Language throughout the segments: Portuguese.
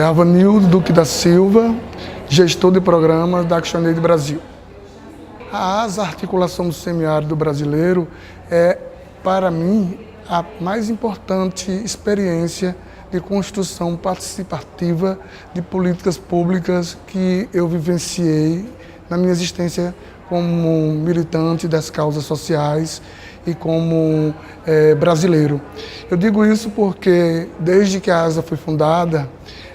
Avanildo Duque da Silva, gestor de programas da ActionAid Brasil. A ASA, Articulação do Semiárido Brasileiro, é, para mim, a mais importante experiência de construção participativa de políticas públicas que eu vivenciei na minha existência como militante das causas sociais e como brasileiro. Eu digo isso porque, desde que a ASA foi fundada,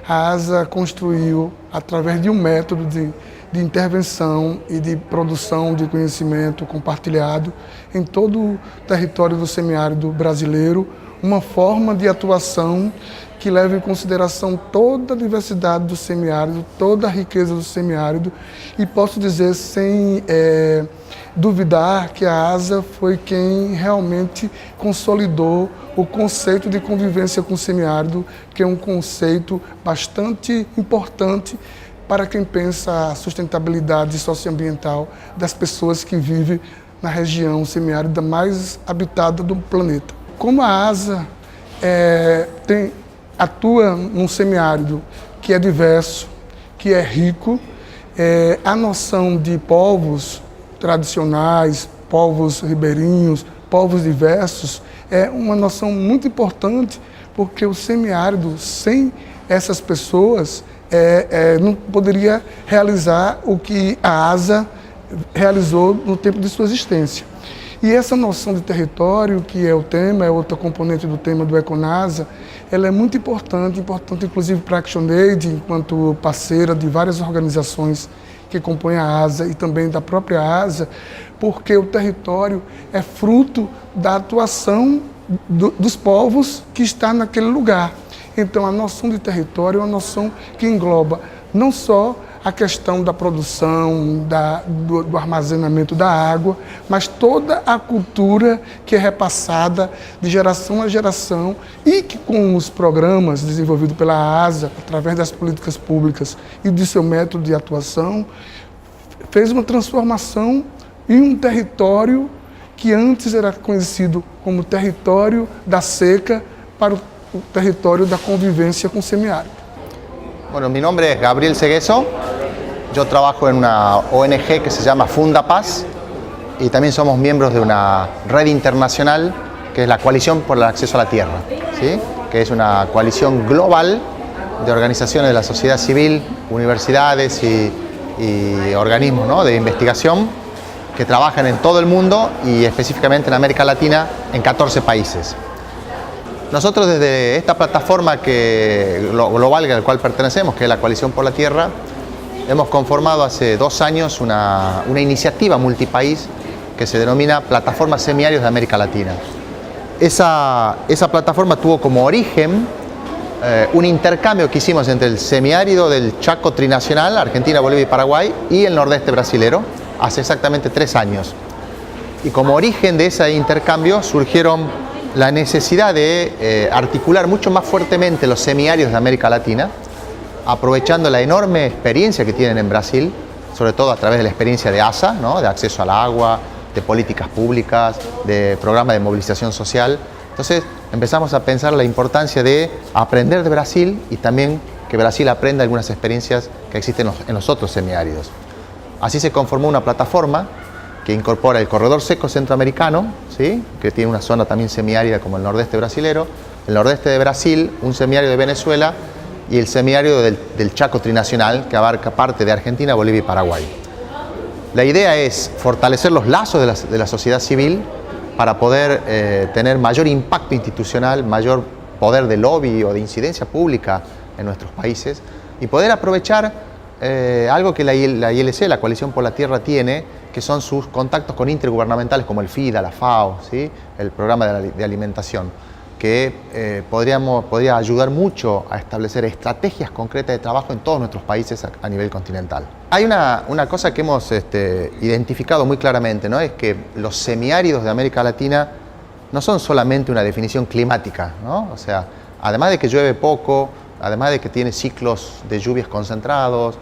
a ASA construiu, através de um método de intervenção e de produção de conhecimento compartilhado em todo o território do semiárido brasileiro, uma forma de atuação que leva em consideração toda a diversidade do semiárido, toda a riqueza do semiárido, e posso dizer sem duvidar que a ASA foi quem realmente consolidou o conceito de convivência com o semiárido, que é um conceito bastante importante para quem pensa a sustentabilidade socioambiental das pessoas que vivem na região semiárida mais habitada do planeta. Como a ASA atua num semiárido que é diverso, que é rico, a noção de povos tradicionais, povos ribeirinhos, povos diversos, é uma noção muito importante, porque o semiárido, sem essas pessoas, não poderia realizar o que a ASA realizou no tempo de sua existência. E essa noção de território, que é o tema, é outra componente do tema do Econasa, ela é muito importante inclusive para a ActionAid, enquanto parceira de várias organizações que compõem a ASA e também da própria ASA, porque o território é fruto da atuação dos povos que estão naquele lugar. Então, a noção de território é uma noção que engloba não só a questão da produção, do armazenamento da água, mas toda a cultura que é repassada de geração a geração e que, com os programas desenvolvidos pela ASA, através das políticas públicas e de seu método de atuação, fez uma transformação em um território que antes era conhecido como território da seca para o território da convivência con semiárido. Bueno, mi nombre es Gabriel Segueso, yo trabajo en una ONG que se llama Fundapaz y también somos miembros de una red internacional que es la Coalición por el Acceso a la Tierra, ¿sí? Que es una coalición global de organizaciones de la sociedad civil, universidades y organismos, ¿no?, de investigación que trabajan en todo el mundo y específicamente en América Latina en 14 países. Nosotros desde esta plataforma global al cual pertenecemos, que es la Coalición por la Tierra, hemos conformado hace 2 años una iniciativa multipaís que se denomina Plataforma Semiáridos de América Latina. Esa plataforma tuvo como origen un intercambio que hicimos entre el semiárido del Chaco trinacional, Argentina, Bolivia y Paraguay, y el nordeste brasilero, hace exactamente 3 años. Y como origen de ese intercambio surgieron la necesidad de articular mucho más fuertemente los semiáridos de América Latina, aprovechando la enorme experiencia que tienen en Brasil, sobre todo a través de la experiencia de ASA, ¿no?, de acceso al agua, de políticas públicas, de programas de movilización social. Entonces empezamos a pensar la importancia de aprender de Brasil y también que Brasil aprenda algunas experiencias que existen en los otros semiáridos. Así se conformó una plataforma que incorpora el corredor seco centroamericano, ¿sí?, que tiene una zona también semiárida como el nordeste brasilero, el nordeste de Brasil, un semiárido de Venezuela y el semiárido del Chaco trinacional, que abarca parte de Argentina, Bolivia y Paraguay. La idea es fortalecer los lazos de la sociedad civil para poder tener mayor impacto institucional, mayor poder de lobby o de incidencia pública en nuestros países y poder aprovechar algo que la ILC, la Coalición por la Tierra, tiene, que son sus contactos con intergubernamentales como el FIDA, la FAO, ¿sí?, el programa de alimentación, que podría ayudar mucho a establecer estrategias concretas de trabajo en todos nuestros países a nivel continental. Hay una cosa que hemos identificado muy claramente, ¿no?, es que los semiáridos de América Latina no son solamente una definición climática, ¿no? O sea, además de que llueve poco, además de que tiene ciclos de lluvias concentrados,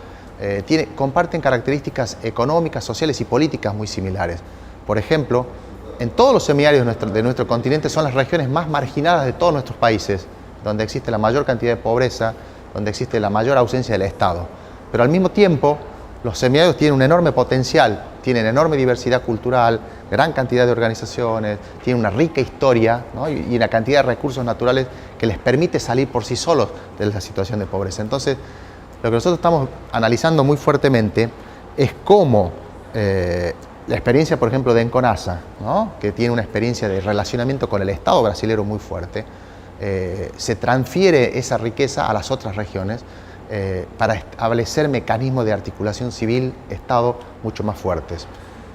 comparten características económicas, sociales y políticas muy similares. Por ejemplo, en todos los semiáridos de nuestro continente son las regiones más marginadas de todos nuestros países, donde existe la mayor cantidad de pobreza donde existe la mayor ausencia del Estado. Pero al mismo tiempo, los semiáridos tienen un enorme potencial, tienen enorme diversidad cultural, gran cantidad de organizaciones, tienen una rica historia, ¿no? y una cantidad de recursos naturales que les permite salir por sí solos de la situación de pobreza. Entonces, lo que nosotros estamos analizando muy fuertemente es cómo la experiencia, por ejemplo, de Enconasa, ¿no? que tiene una experiencia de relacionamiento con el Estado brasilero muy fuerte, se transfiere esa riqueza a las otras regiones para establecer mecanismos de articulación civil-Estado mucho más fuertes.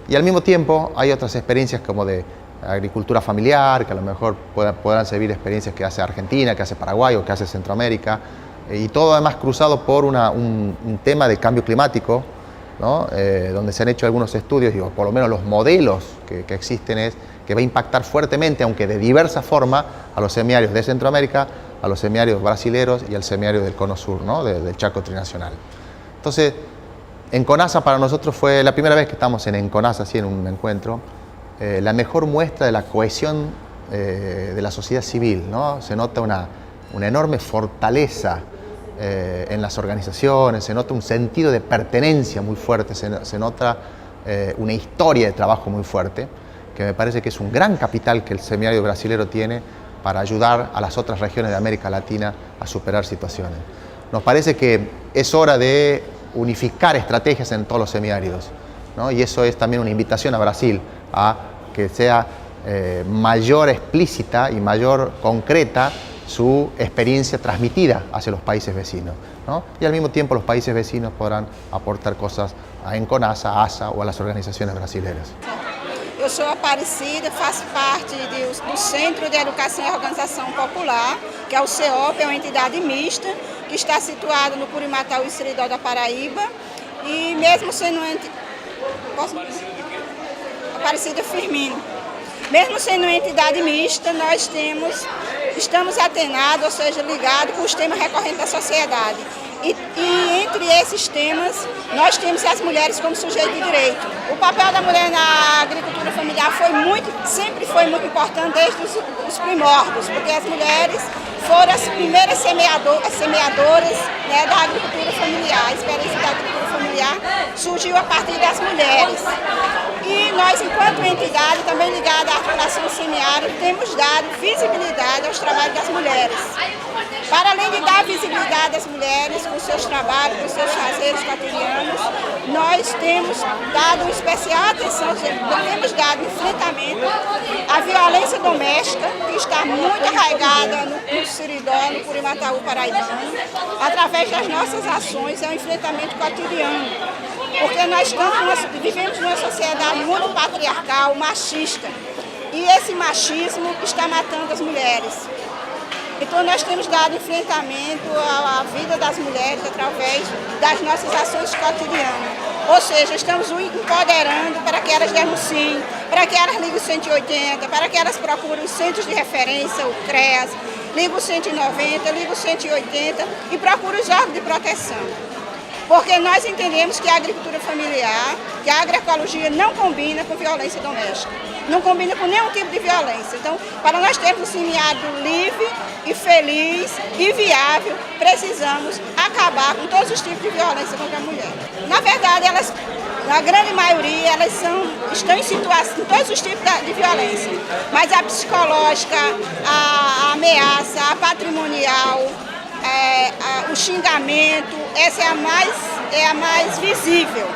Y al mismo tiempo hay otras experiencias como de agricultura familiar, que a lo mejor podrán servir experiencias que hace Argentina, que hace Paraguay o que hace Centroamérica, y todo además cruzado por un tema de cambio climático, ¿no? Donde se han hecho algunos estudios, o por lo menos los modelos que existen es que va a impactar fuertemente, aunque de diversa forma, a los semiáridos de Centroamérica, a los semiáridos brasileros y al semiárido del Cono Sur, ¿no? del Chaco trinacional. Entonces, Enconasa para nosotros fue la primera vez que estamos en Enconasa, así en un encuentro, la mejor muestra de la cohesión de la sociedad civil, ¿no? Se nota una enorme fortaleza en las organizaciones, se nota un sentido de pertenencia muy fuerte, se nota una historia de trabajo muy fuerte, que me parece que es un gran capital que el semiárido brasilero tiene para ayudar a las otras regiones de América Latina a superar situaciones. Nos parece que es hora de unificar estrategias en todos los semiáridos, ¿no? Y eso es también una invitación a Brasil a que sea mayor explícita y mayor concreta su experiencia transmitida hacia los países vecinos, ¿no? Y al mismo tiempo los países vecinos podrán aportar cosas a Enconasa, a ASA o a las organizaciones brasileras. Eu sou Aparecida, faço parte do Centro de Educação e Organização Popular, que é o CEOP, é uma entidade mista, que está situada no Curimataú e Seridó da Paraíba. E mesmo sendo Aparecida Firmino. Mesmo sendo uma entidade mista, nós estamos atenados, ou seja, ligados com os temas recorrentes da sociedade. E entre esses temas, nós temos as mulheres como sujeito de direito. O papel da mulher na agricultura familiar sempre foi muito importante desde os primórdios, porque as mulheres foram as primeiras semeadoras, né, da agricultura familiar. A experiência da agricultura familiar surgiu a partir das mulheres. E nós, enquanto entidade, também ligada à articulação semiárida, temos dado visibilidade aos trabalhos das mulheres. Para além de dar visibilidade às mulheres com seus trabalhos, com seus fazeres cotidianos, nós temos dado especial atenção, temos dado enfrentamento à violência doméstica, que está muito arraigada no Seridó, no Curimataú paraibano, através das nossas ações, é um enfrentamento cotidiano. Porque nós vivemos numa sociedade muito patriarcal, machista, e esse machismo está matando as mulheres. Então nós temos dado enfrentamento à vida das mulheres através das nossas ações cotidianas. Ou seja, estamos empoderando para que elas denunciem, para que elas liguem o 180, para que elas procurem os centros de referência, o CREAS, ligam o 190, ligam o 180 e procurem os órgãos de proteção. Porque nós entendemos que a agricultura familiar, que a agroecologia não combina com violência doméstica, não combina com nenhum tipo de violência. Então, para nós termos um semiárido livre e feliz e viável, precisamos acabar com todos os tipos de violência contra a mulher. Na verdade, elas, na grande maioria, elas estão em situação, em todos os tipos de violência, mas a psicológica, a ameaça, a patrimonial, o xingamento, essa é a mais visível,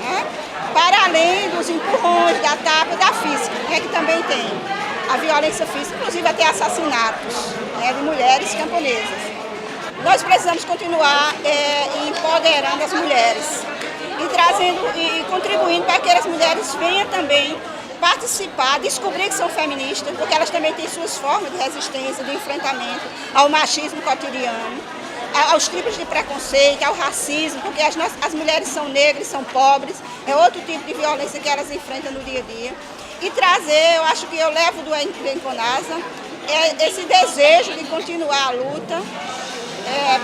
né? Para além dos empurrões, da tapa e da física, né, que também tem a violência física, inclusive até assassinatos, né, de mulheres camponesas. Nós precisamos continuar empoderando as mulheres e trazendo e contribuindo para que as mulheres venham também participar, descobrir que são feministas, porque elas também têm suas formas de resistência, de enfrentamento ao machismo cotidiano, aos tipos de preconceito, ao racismo, porque as mulheres são negras, são pobres, é outro tipo de violência que elas enfrentam no dia a dia. E trazer, eu acho que eu levo do Enconasa, esse desejo de continuar a luta,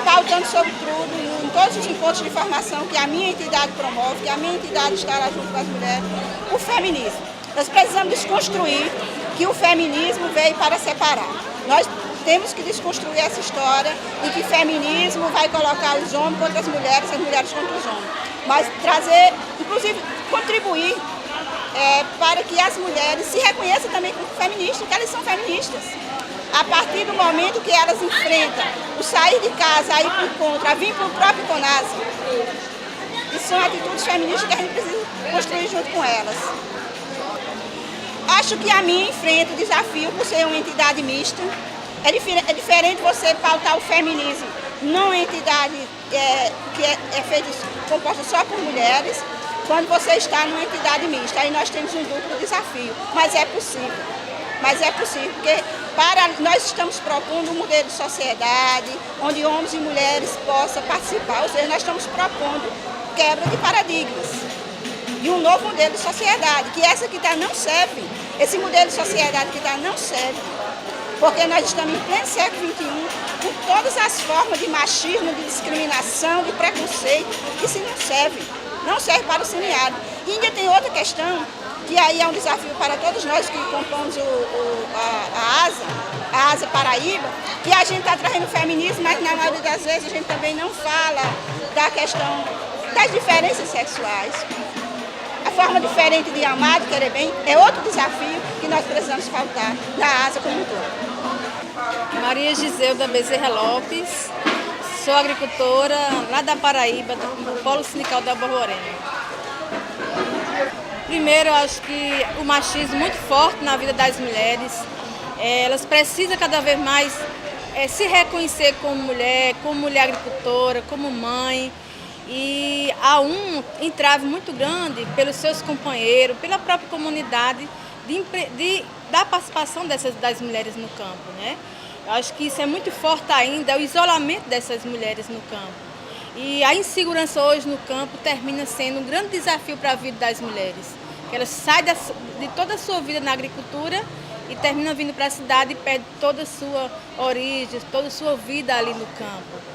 pautando sobretudo em todos os encontros de formação que a minha entidade promove, que a minha entidade estará junto com as mulheres, o feminismo. Nós precisamos desconstruir que o feminismo veio para separar. Nós temos que desconstruir essa história de que feminismo vai colocar os homens contra as mulheres contra os homens. Mas trazer, inclusive, contribuir para que as mulheres se reconheçam também como feministas, que elas são feministas. A partir do momento que elas enfrentam o sair de casa, a ir para o encontro, a vir para o próprio CONASA, isso são atitudes feministas que a gente precisa construir junto com elas. Acho que a minha enfrenta o desafio por ser uma entidade mista. É diferente você pautar o feminismo numa entidade que é feita, composta só por mulheres, quando você está numa entidade mista. Aí nós temos um duplo desafio, mas é possível. Porque nós estamos propondo um modelo de sociedade onde homens e mulheres possam participar, ou seja, nós estamos propondo quebra de paradigmas e um novo modelo de sociedade, que essa que está não serve, esse modelo de sociedade que está não serve, porque nós estamos em pleno século XXI, com todas as formas de machismo, de discriminação, de preconceito, isso não serve para o semiárido. E ainda tem outra questão, que aí é um desafio para todos nós que compomos a ASA Paraíba, que a gente está trazendo o feminismo, mas na maioria das vezes a gente também não fala da questão das diferenças sexuais. A forma diferente de amar, de querer bem, é outro desafio que nós precisamos pautar na ASA como um todo. Maria Giseuda Bezerra Lopes, sou agricultora lá da Paraíba, do Polo Sindical da Borborema. Primeiro, eu acho que o machismo é muito forte na vida das mulheres. Elas precisam cada vez mais se reconhecer como mulher agricultora, como mãe. E há um entrave muito grande pelos seus companheiros, pela própria comunidade, da participação das mulheres no campo, né? Eu acho que isso é muito forte ainda, o isolamento dessas mulheres no campo. E a insegurança hoje no campo termina sendo um grande desafio para a vida das mulheres. Que elas saem de toda a sua vida na agricultura e terminam vindo para a cidade e perdem toda a sua origem, toda a sua vida ali no campo.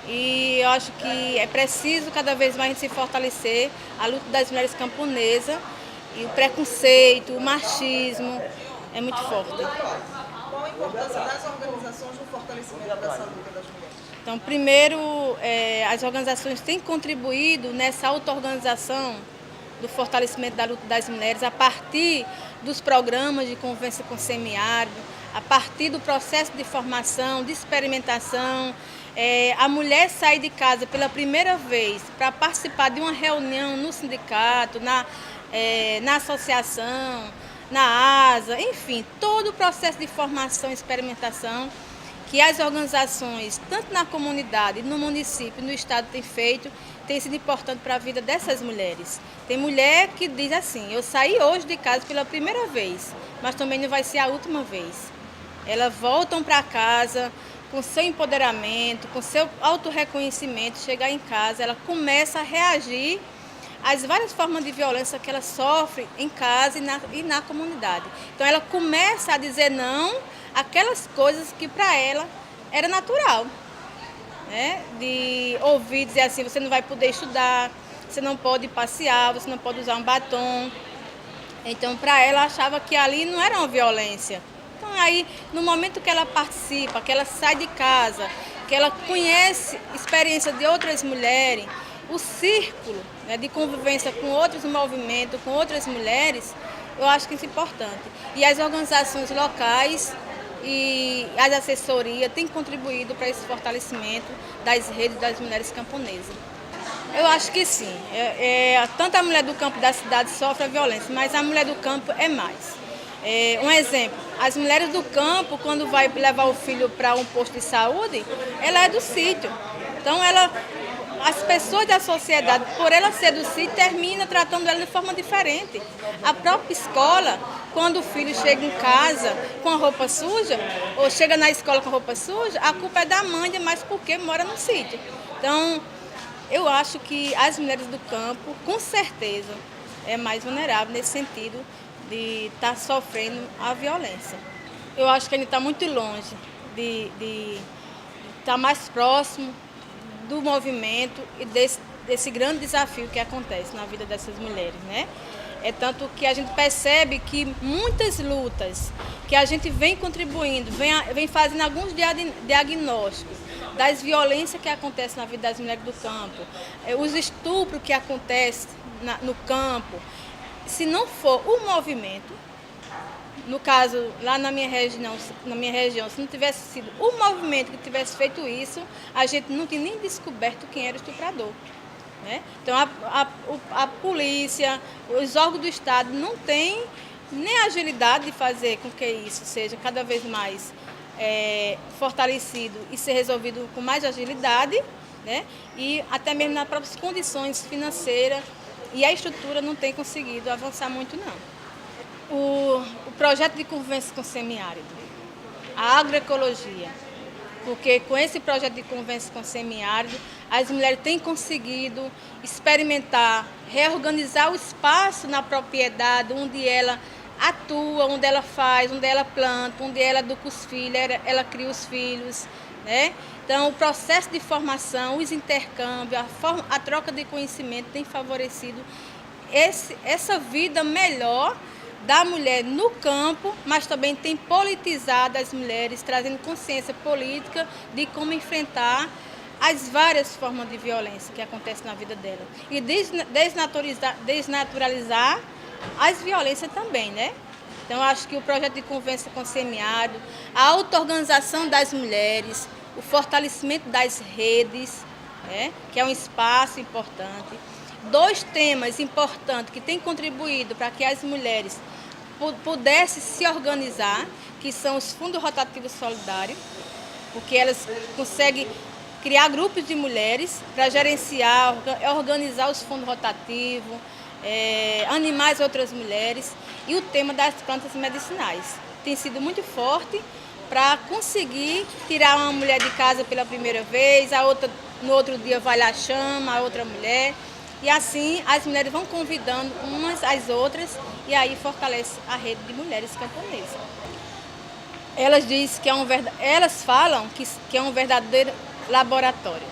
E eu acho que é preciso cada vez mais a gente se fortalecer a luta das mulheres camponesas e o preconceito, o machismo é muito forte. Qual a importância das organizações no fortalecimento dessa luta das mulheres? Então, primeiro, as organizações têm contribuído nessa auto-organização do fortalecimento da luta das mulheres a partir dos programas de convivência com o semiárido, a partir do processo de formação, de experimentação. A mulher sair de casa pela primeira vez para participar de uma reunião no sindicato, na associação, na ASA, enfim, todo o processo de formação e experimentação que as organizações, tanto na comunidade, no município, no estado, têm feito, tem sido importante para a vida dessas mulheres. Tem mulher que diz assim, eu saí hoje de casa pela primeira vez, mas também não vai ser a última vez. Elas voltam para casa com seu empoderamento, com seu autorreconhecimento, chegar em casa, ela começa a reagir às várias formas de violência que ela sofre em casa e na comunidade. Então ela começa a dizer não àquelas coisas que para ela era natural, né? De ouvir dizer assim, você não vai poder estudar, você não pode passear, você não pode usar um batom. Então para ela achava que ali não era uma violência. Então aí no momento que ela participa, que ela sai de casa, que ela conhece a experiência de outras mulheres, o círculo, né, de convivência com outros movimentos, com outras mulheres, eu acho que isso é importante. E as organizações locais e as assessorias têm contribuído para esse fortalecimento das redes das mulheres camponesas. Eu acho que sim. Tanto a mulher do campo da cidade sofre a violência, mas a mulher do campo é mais. Um exemplo, as mulheres do campo, quando vai levar o filho para um posto de saúde, ela é do sítio. Então, as pessoas da sociedade, por ela ser do sítio, terminam tratando ela de forma diferente. A própria escola, quando o filho chega em casa com a roupa suja, ou chega na escola com a roupa suja, a culpa é da mãe, mas porque mora no sítio. Então, eu acho que as mulheres do campo, com certeza, é mais vulnerável nesse sentido de estar sofrendo a violência. Eu acho que a gente está muito longe de estar mais próximo do movimento e desse grande desafio que acontece na vida dessas mulheres, né? É tanto que a gente percebe que muitas lutas que a gente vem contribuindo, vem fazendo alguns diagnósticos das violências que acontecem na vida das mulheres do campo, os estupros que acontecem no campo. Se não for o movimento, no caso lá na minha região, se não tivesse sido o movimento que tivesse feito isso, a gente não tinha nem descoberto quem era o estuprador. Né? Então a polícia, os órgãos do Estado não têm nem a agilidade de fazer com que isso seja cada vez mais fortalecido e ser resolvido com mais agilidade, né? E até mesmo nas próprias condições financeiras, e a estrutura não tem conseguido avançar muito não. O projeto de convênio com o semiárido, a agroecologia, porque com esse projeto de convênio com o semiárido, as mulheres têm conseguido experimentar, reorganizar o espaço na propriedade onde ela atua, onde ela faz, onde ela planta, onde ela educa os filhos, ela cria os filhos, né? Então, o processo de formação, os intercâmbios, a troca de conhecimento tem favorecido essa vida melhor da mulher no campo, mas também tem politizado as mulheres, trazendo consciência política de como enfrentar as várias formas de violência que acontecem na vida dela. E desnaturalizar as violências também, né? Então, acho que o projeto de convênio com o semiárido, a auto-organização das mulheres, o fortalecimento das redes, né? Que é um espaço importante. 2 temas importantes que têm contribuído para que as mulheres pudessem se organizar, que são os fundos rotativos solidários, porque elas conseguem criar grupos de mulheres para gerenciar, organizar os fundos rotativos, animar as outras mulheres, e o tema das plantas medicinais. Tem sido muito forte para conseguir tirar uma mulher de casa pela primeira vez, a outra no outro dia vai lá, chama a outra mulher, e assim as mulheres vão convidando umas às outras, e aí fortalece a rede de mulheres camponesas. Elas falam que é um verdadeiro laboratório.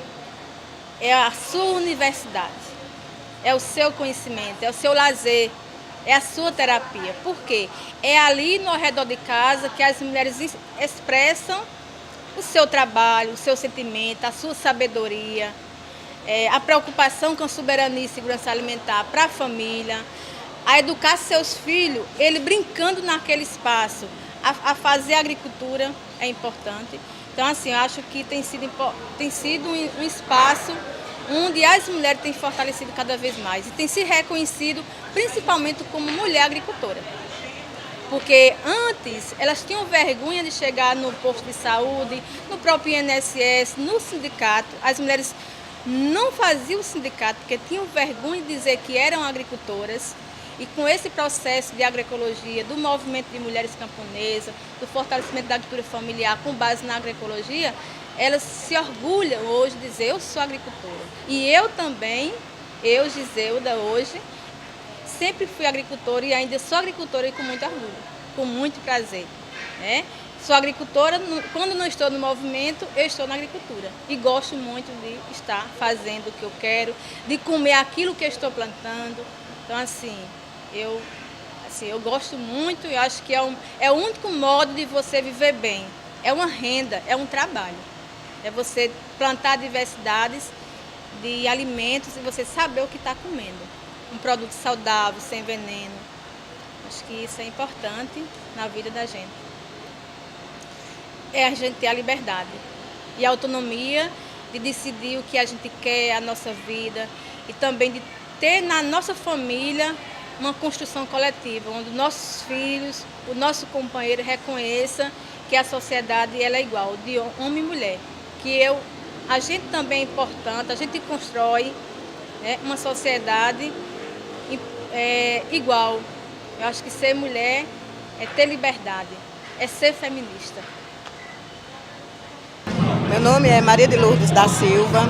É a sua universidade, é o seu conhecimento, é o seu lazer, é a sua terapia. Por quê? É ali no redor de casa que as mulheres expressam o seu trabalho, o seu sentimento, a sua sabedoria, a preocupação com a soberania e segurança alimentar para a família, a educar seus filhos, ele brincando naquele espaço, a fazer agricultura é importante. Então, assim, eu acho que tem sido um espaço onde as mulheres têm fortalecido cada vez mais e têm se reconhecido principalmente como mulher agricultora. Porque antes elas tinham vergonha de chegar no posto de saúde, no próprio INSS, no sindicato. As mulheres não faziam o sindicato porque tinham vergonha de dizer que eram agricultoras. E com esse processo de agroecologia, do movimento de mulheres camponesas, do fortalecimento da agricultura familiar com base na agroecologia, elas se orgulham hoje de dizer: eu sou agricultora. E eu também, eu, Giseuda, hoje, sempre fui agricultora e ainda sou agricultora, e com muito orgulho, com muito prazer, né? Sou agricultora, quando não estou no movimento, eu estou na agricultura. E gosto muito de estar fazendo o que eu quero, de comer aquilo que eu estou plantando. Então, assim, eu gosto muito e acho que é o único modo de você viver bem. É uma renda, é um trabalho. É você plantar diversidades de alimentos e você saber o que está comendo. Um produto saudável, sem veneno. Acho que isso é importante na vida da gente. É a gente ter a liberdade e a autonomia de decidir o que a gente quer, a nossa vida, e também de ter na nossa família uma construção coletiva, onde nossos filhos, o nosso companheiro reconheça que a sociedade ela é igual, de homem e mulher. A gente também é importante, a gente constrói, né, uma sociedade igual. Eu acho que ser mulher é ter liberdade, é ser feminista. Meu nome é Maria de Lourdes da Silva,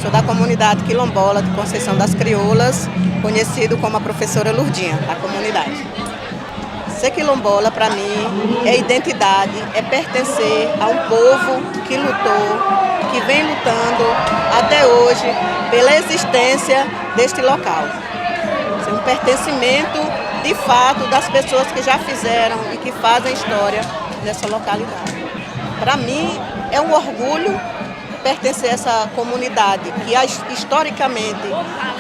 sou da comunidade quilombola de Conceição das Crioulas, conhecido como a professora Lourdinha da comunidade. Ser quilombola, para mim, é identidade, é pertencer a um povo que lutou, que vem lutando até hoje pela existência deste local. É um pertencimento de fato, das pessoas que já fizeram e que fazem história nessa localidade. Para mim, é um orgulho pertencer a essa comunidade que historicamente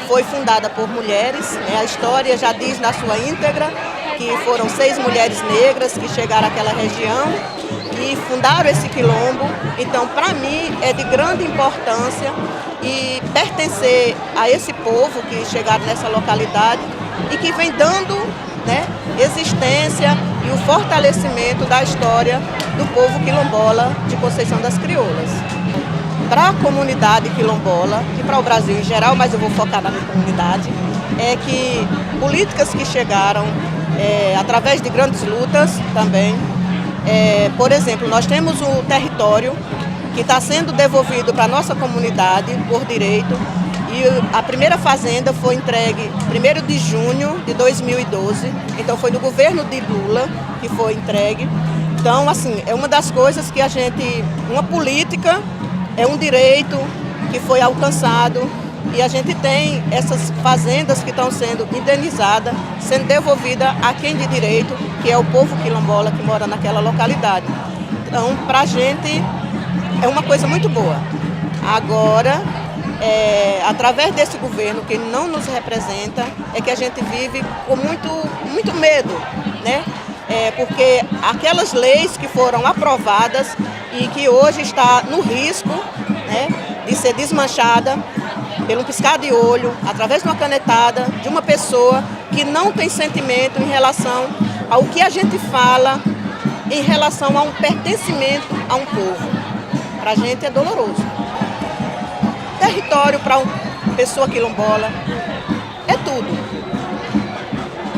foi fundada por mulheres. A história já diz na sua íntegra que foram 6 mulheres negras que chegaram àquela região e fundaram esse quilombo. Então, para mim, é de grande importância e pertencer a esse povo que chegaram nessa localidade e que vem dando, né, existência e o fortalecimento da história do povo quilombola de Conceição das Crioulas. Para a comunidade quilombola e para o Brasil em geral, mas eu vou focar na minha comunidade, é que políticas que chegaram através de grandes lutas também. Por exemplo, nós temos o território que está sendo devolvido para a nossa comunidade por direito e a primeira fazenda foi entregue 1º de junho de 2012, então foi do governo de Lula que foi entregue. Então, assim, é uma das coisas que a gente, uma política, é um direito que foi alcançado e a gente tem essas fazendas que estão sendo indenizadas, sendo devolvidas a quem de direito, que é o povo quilombola que mora naquela localidade. Então, para a gente, é uma coisa muito boa. Agora, através desse governo que não nos representa, é que a gente vive com muito medo, né? Porque aquelas leis que foram aprovadas e que hoje está no risco, né, de ser desmanchada pelo piscar de olho, através de uma canetada de uma pessoa que não tem sentimento em relação ao que a gente fala, em relação a um pertencimento a um povo. Para a gente é doloroso. Território para uma pessoa quilombola é tudo.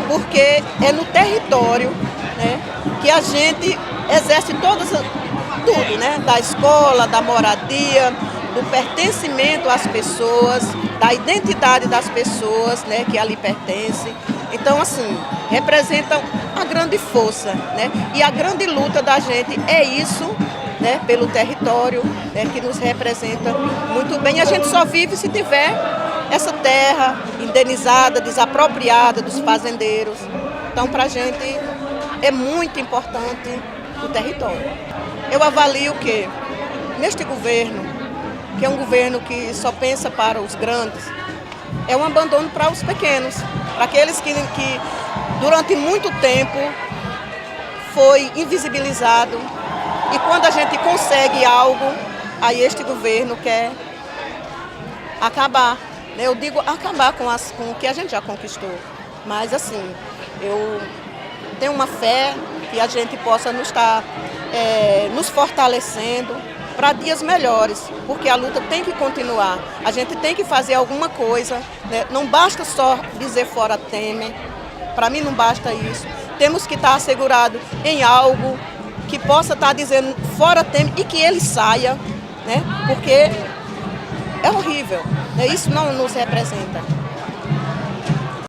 Porque é no território, né, que a gente exerce tudo, né, da escola, da moradia, do pertencimento às pessoas, da identidade das pessoas, né, que ali pertencem. Então, assim, representam a grande força, né, e a grande luta da gente é isso, né, pelo território, né, que nos representa muito bem. A gente só vive se tiver essa terra indenizada, desapropriada dos fazendeiros. Então, para a gente é muito importante o território. Eu avalio que neste governo, que é um governo que só pensa para os grandes, é um abandono para os pequenos, para aqueles que durante muito tempo foi invisibilizado. E quando a gente consegue algo, aí este governo quer acabar. Eu digo acabar com o que a gente já conquistou. Mas assim, eu tenho uma fé que a gente possa nos fortalecendo para dias melhores, porque a luta tem que continuar. A gente tem que fazer alguma coisa, né? Não basta só dizer fora Temer, para mim não basta isso. Temos que estar assegurado em algo que possa estar dizendo fora Temer e que ele saia, né? Porque é horrível, né? Isso não nos representa.